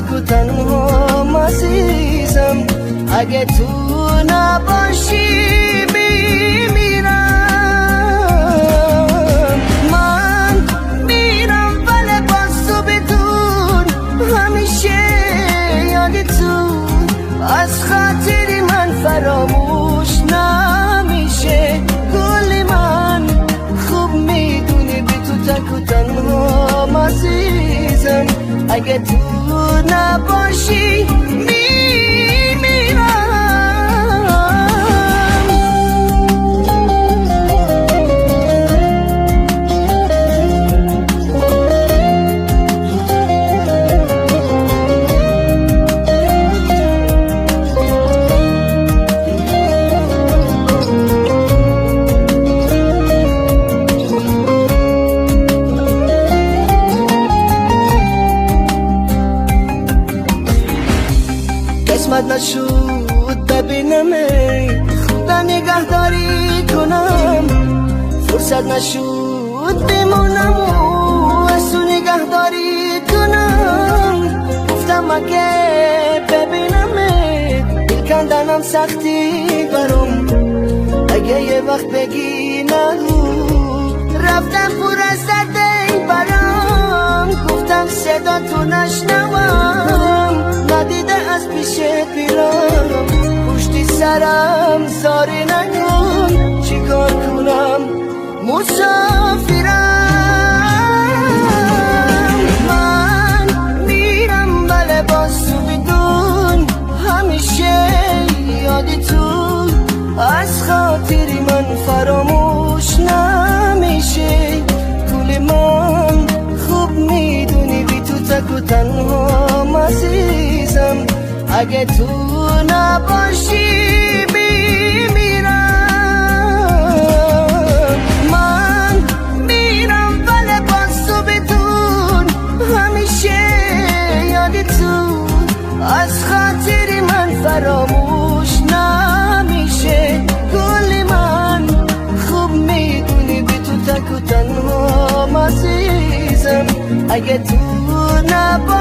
تک و تنهام عزیزم، اگه تو نباشی میمیرم. من میرم ولی باز تو بدون همیشه یاد تو از خاطری من فراموش نمیشه. گل من خوب میدونی بی تو تک و تنهام عزیزم، اگه تو نباشی قسمت نشود ببینمت، خدا نگهداری کنم. فرصت نشود بمونم و از تو نگهداری کنم. گفتم اگه ببینمت دل کندنم سختی برام، اگه یه وقت بگی نگو رفتم پر از درد برام. گفتم صدا تو نشنوم، ندیده از پیشت میرم. پشتی سرم زاری نکن، چیکار کنم مسافرم. من میرم بله باز تو بدون همیشه یادی تو از خاطری من فراموش نمیشه. گل من خوب میدونی بی تو تک و تنهام عزیزم، اگه تو نباشی میمیرم. من میرم ولی باز تو بدون همیشه یاد تو از خاطری من فراموش نمیشه. گل من خوب میدونی بی تو تک و تنهام عزیزم، اگه تو نباشی